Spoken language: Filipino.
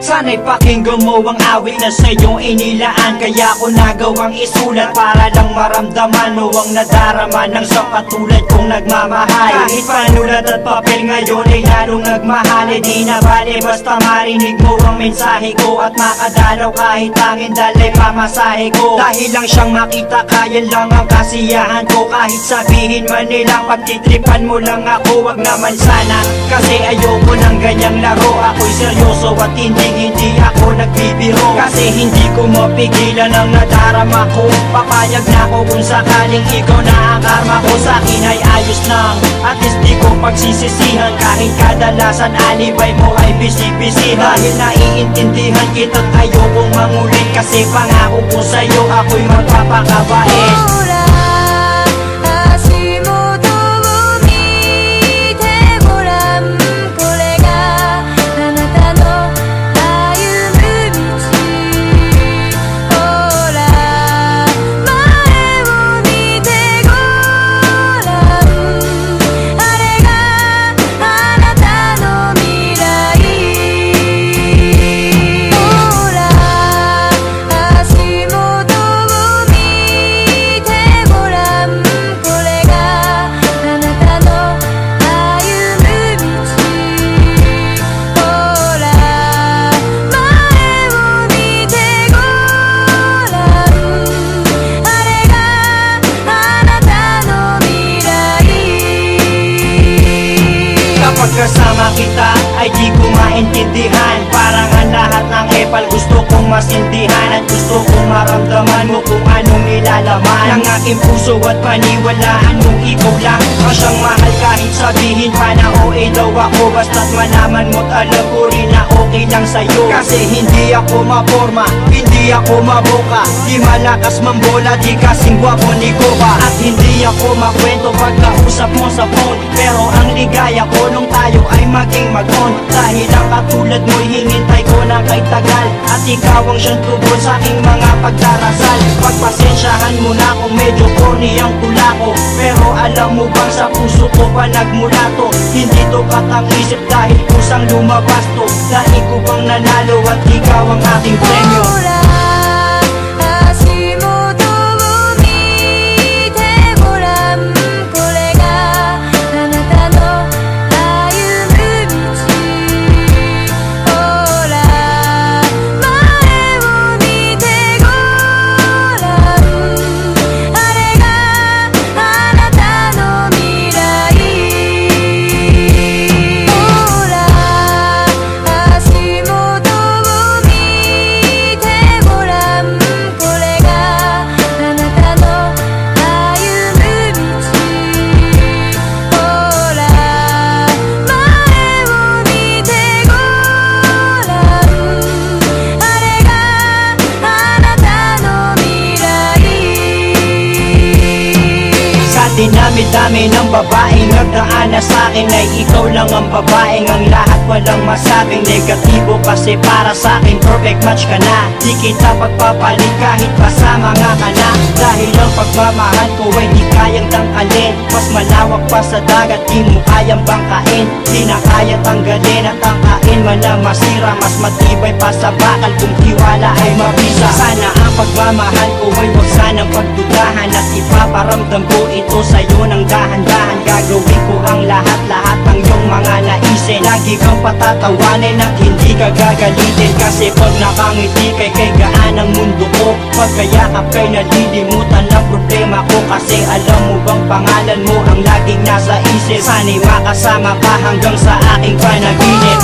Sana'y pakinggan mo ang awit na sa'yong inilaan. Kaya ko nagawang isulat para lang maramdaman mo ang nadarama ng isang katulad kong nagmamahal. Kahit panulat at papel ngayon ay lalong nagmahal. E di na bale basta marinig mo ang mensahe ko at makadalaw kahit tangin dalay pamasahe ko. Dahil lang siyang makita kaya lang ang kasiyahan ko. Kahit sabihin man nilang pagtitripan mo lang ako, wag naman sana. Kasi ayoko ng ganyang laro. Ako'y seryoso at hindi ako nagbibiro. Kasi hindi ko mapigilan ang nadarama ko. Papayag na ako kung sakaling ikaw na ang karma ko. Sa'kin ay ayos lang, at least di ko pagsisisihan. Kahit kadalasan alibay mo ay bisi-bisi. Dahil naiintindihan kita't ayokong mangulit. Kasi pangako ko sa'yo ako'y magpapakabait. Pagkasama kita ay di ko maintindihan. Parang ang lahat ng epal gusto kong masindihan. At gusto kong maramdaman mo kung anong nilalaman ng aking puso at paniwalaan mong ikaw lang ang siyang mahal. Kahit sabihin pa na OA daw ako, basta't malaman mo't alam ko rin na okay lang sa'yo. Kasi hindi ako maporma, hindi ako maboka, di malakas mambola, di kasing gwapo ni Goba. At hindi ako makwento pag kausap mo sa phone. Pero ang ligaya ko nung tayo ay maging mag-on. Dahil ang katulad mo'y hinintay ko na kay tagal. At ikaw ang siyang tugon sa aking mga pagdarasal. Pagpasensyahan mo na kung medyo corny ang tula ko. Pero alam mo bang sa puso ko pa nagmula to. Hindi to katang-isip dahil kusang lumabas to. Dahil ko bang nanalo at ikaw ang aking premyo. Dinami-dami ng babaeng nagdaan na sa'kin ay ikaw lang ang babaeng ang lahat walang masabing negatibo. Kasi para sa'kin perfect match ka na. Di kita pagpapalit kahit pasama nga ka na. Dahil ang pagmamahal ko ay di kayang tangkalin. Mas malawak pa sa dagat, di mo kayang bangkain. Di na kaya tanggalin at tangkain man na masira. Mas matibay pa sa bakal kung tiwala ay mabisa. Sana ang pagmamahal ko ay wag sanang pagdudahan. At ipaparamdam ko ito sa'yo ng dahan-dahan. Gagawin ko ang lahat-lahat ng iyong mga naisin. Lagi kang patatawanin at hindi ka gagalitin. Kasi pag nakangiti kay gaan ang mundo ko. Pagkayakap kay nalilimutan ang problema ko. Kasi alam mo bang pangalan mo ang laging nasa isip. Sana'y makasama ka hanggang sa aking panaginip.